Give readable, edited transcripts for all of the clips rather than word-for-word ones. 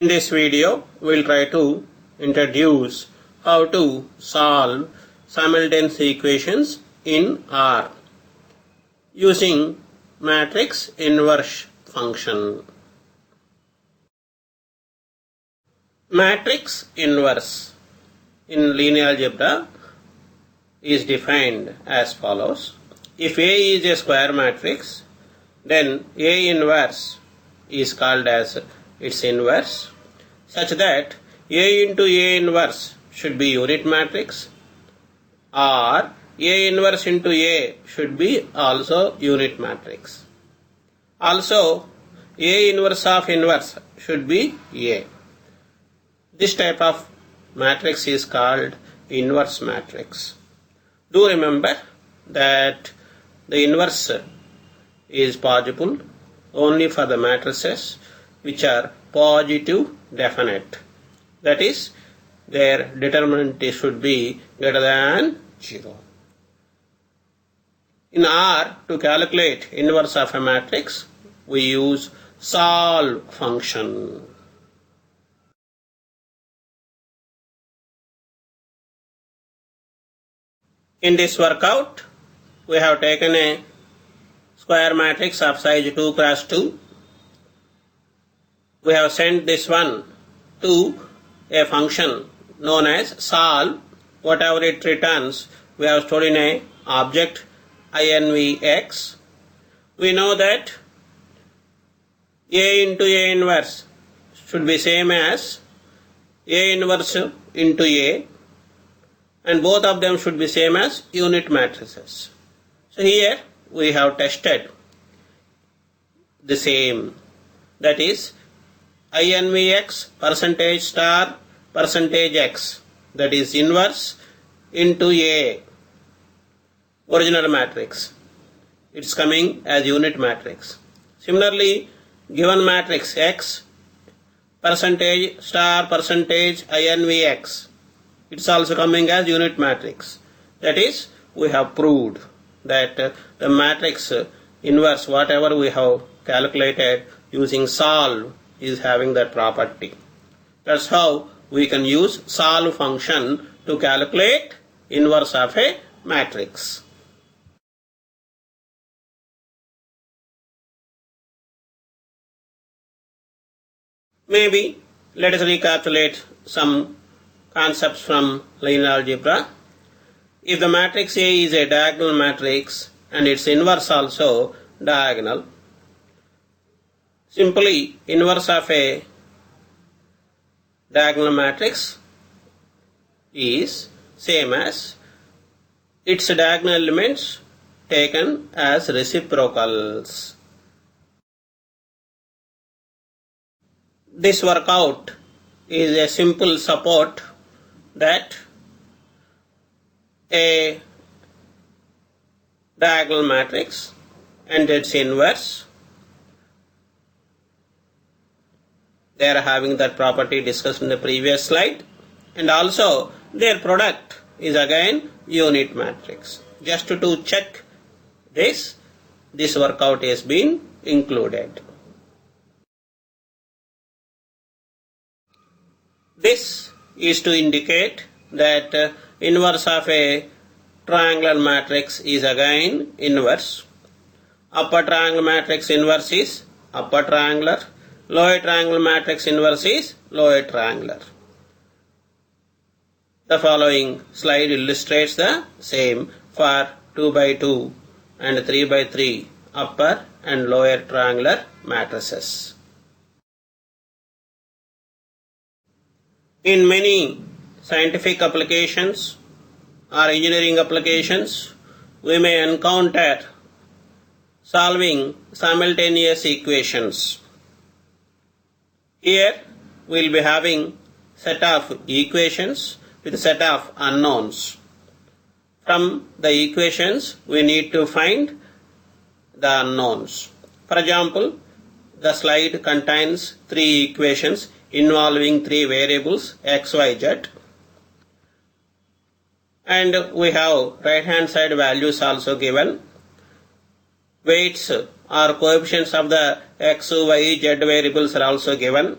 In this video, we will try to introduce how to solve simultaneous equations in R using matrix inverse function. Matrix inverse in linear algebra is defined as follows. If A is a square matrix, then A inverse is called as its inverse, such that A into A inverse should be unit matrix, or A inverse into A should be also unit matrix. Also, A inverse of inverse should be A. This type of matrix is called inverse matrix. Do remember that the inverse is possible only for the matrices which are positive definite. That is, their determinant should be greater than 0. In R, to calculate inverse of a matrix, we use solve function. In this workout, we have taken a square matrix of size 2 cross 2. We have sent this one to a function known as solve. Whatever it returns, we have stored in a object invx. We know that A into A inverse should be same as A inverse into A, and both of them should be same as unit matrices. So here we have tested the same, that is invx percentage star percentage x, that is inverse into A original matrix. It's coming as unit matrix. Similarly, given matrix x percentage star percentage invx, it's also coming as unit matrix. That is, we have proved that the matrix inverse, whatever we have calculated using solve, is having that property. That's how we can use solve function to calculate inverse of a matrix. Maybe let us recapitulate some concepts from linear algebra. If the matrix A is a diagonal matrix and its inverse also diagonal, simply inverse of a diagonal matrix is same as its diagonal elements taken as reciprocals. This workout is a simple support that a diagonal matrix and its inverse, they are having that property discussed in the previous slide, and also their product is again unit matrix. Just to check this workout has been included. This is to indicate that inverse of a triangular matrix is again inverse. Upper triangle matrix inverse is upper triangular. Lower triangle matrix inverse is lower triangular. The following slide illustrates the same for 2 by 2 and 3 by 3 upper and lower triangular matrices. In many scientific applications or engineering applications, we may encounter solving simultaneous equations. Here we will be having set of equations with a set of unknowns. From the equations, we need to find the unknowns. For example, the slide contains 3 equations involving 3 variables x, y, z, and we have right hand side values also given. Weights or coefficients of the x, y, z variables are also given.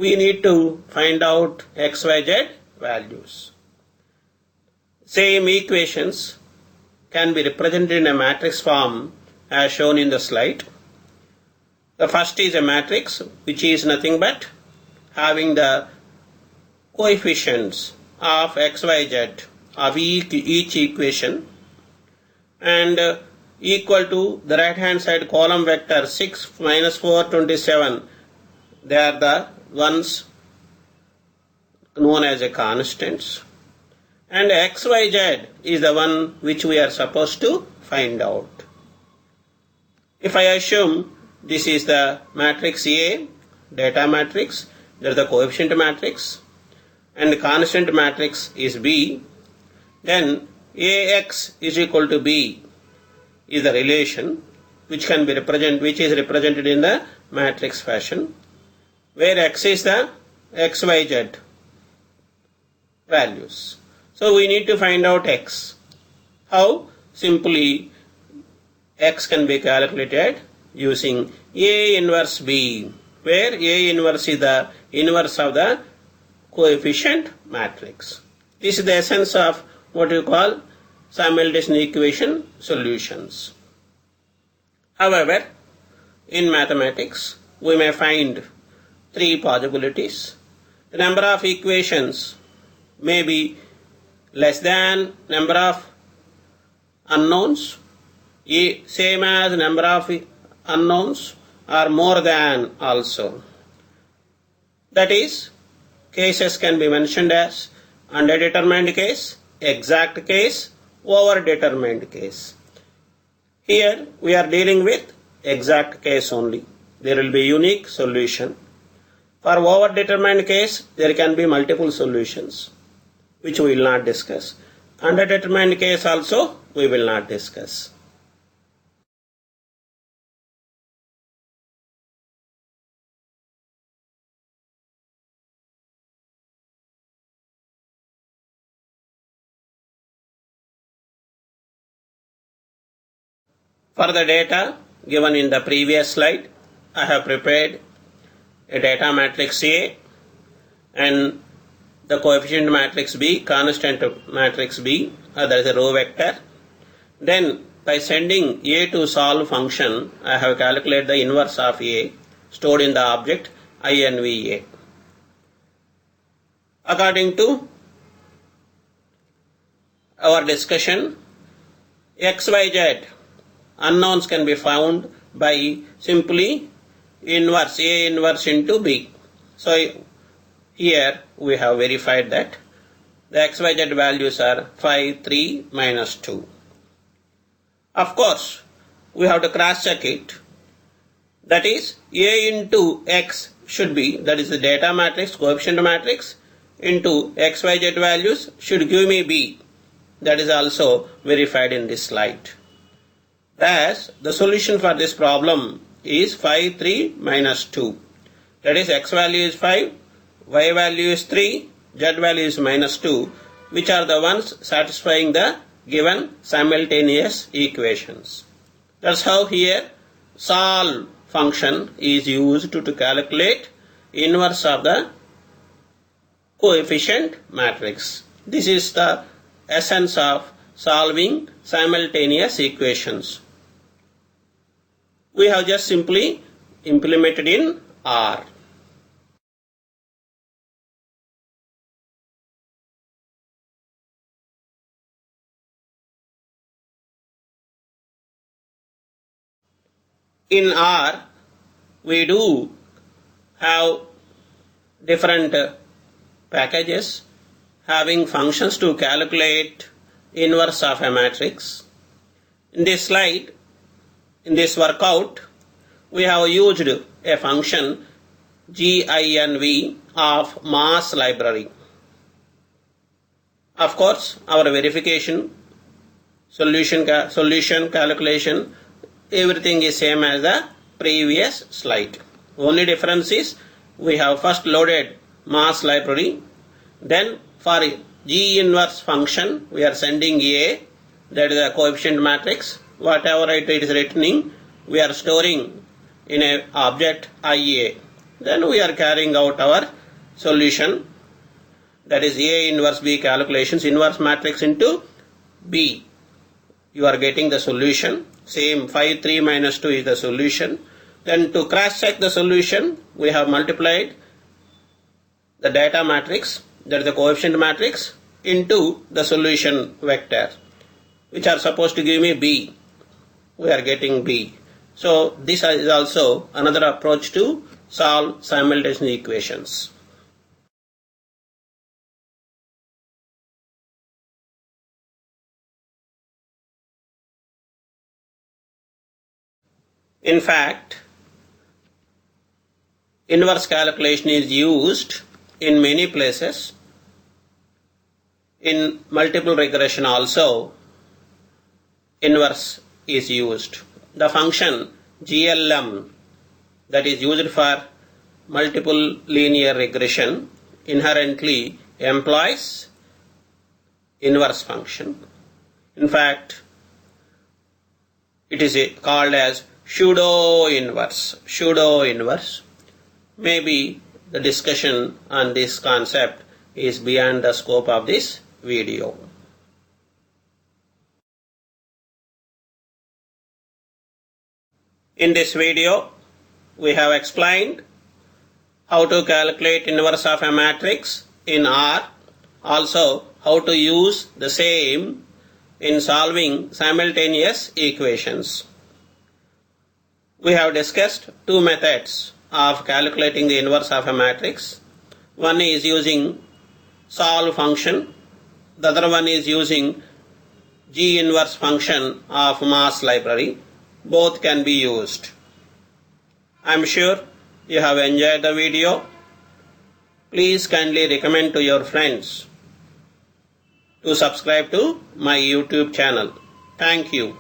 we need to find out XYZ values. Same equations can be represented in a matrix form as shown in the slide. The first is a matrix which is nothing but having the coefficients of XYZ of each equation and equal to the right hand side column vector 6 minus 4 27. They are the ones known as a constants, and XYZ is the one which we are supposed to find out. If I assume this is the matrix A, data matrix, there is the coefficient matrix, and the constant matrix is B, then AX is equal to B is the relation which is represented in the matrix fashion, where X is the XYZ values. So we need to find out X. How? Simply X can be calculated using A inverse B, where A inverse is the inverse of the coefficient matrix. This is the essence of what you call simultaneous equation solutions. However, in mathematics, we may find three possibilities. The number of equations may be less than number of unknowns, same as number of unknowns, or more than also. That is, cases can be mentioned as underdetermined case, exact case, overdetermined case. Here we are dealing with exact case only. There will be unique solution. For overdetermined case, there can be multiple solutions, which we will not discuss. Underdetermined case also we will not discuss. For the data given in the previous slide, I have prepared a data matrix A and the coefficient matrix B, constant matrix B, that is a row vector. Then by sending A to solve function, I have calculated the inverse of A stored in the object INVA. According to our discussion, XYZ unknowns can be found by simply inverse A inverse into B. So here we have verified that the XYZ values are 5, 3, minus 2. Of course, we have to cross check it. That is, A into X should be, that is the data matrix, coefficient matrix, into XYZ values should give me B. That is also verified in this slide. Thus, the solution for this problem is 5, 3, minus 2. That is, X value is 5, Y value is 3, Z value is minus 2, which are the ones satisfying the given simultaneous equations. That's how here solve function is used to calculate inverse of the coefficient matrix. This is the essence of solving simultaneous equations. We have just simply implemented in R. In R, we do have different packages having functions to calculate inverse of a matrix. In this slide, in this workout, we have used a function GINV of mass library. Of course, our verification, solution calculation, everything is same as the previous slide. Only difference is we have first loaded mass library, then for G inverse function we are sending A, that is the coefficient matrix. Whatever it is returning, we are storing in a object IA. then we are carrying out our solution, that is A inverse B calculations, inverse matrix into B. You are getting the solution. Same 5, 3 minus 2 is the solution. Then to cross check the solution, we have multiplied the data matrix, that is the coefficient matrix, into the solution vector, which are supposed to give me B. We are getting B. So this is also another approach to solve simultaneous equations. In fact, inverse calculation is used in many places. In multiple regression also, inverse is used. The function GLM that is used for multiple linear regression inherently employs inverse function. In fact, it is called as pseudo inverse. Pseudo inverse. Maybe the discussion on this concept is beyond the scope of this video. In this video, we have explained how to calculate inverse of a matrix in R, also how to use the same in solving simultaneous equations. We have discussed two methods of calculating the inverse of a matrix. One is using solve function, the other one is using G inverse function of mass library. Both can be used. I am sure you have enjoyed the video. Please kindly recommend to your friends to subscribe to my YouTube channel. Thank you.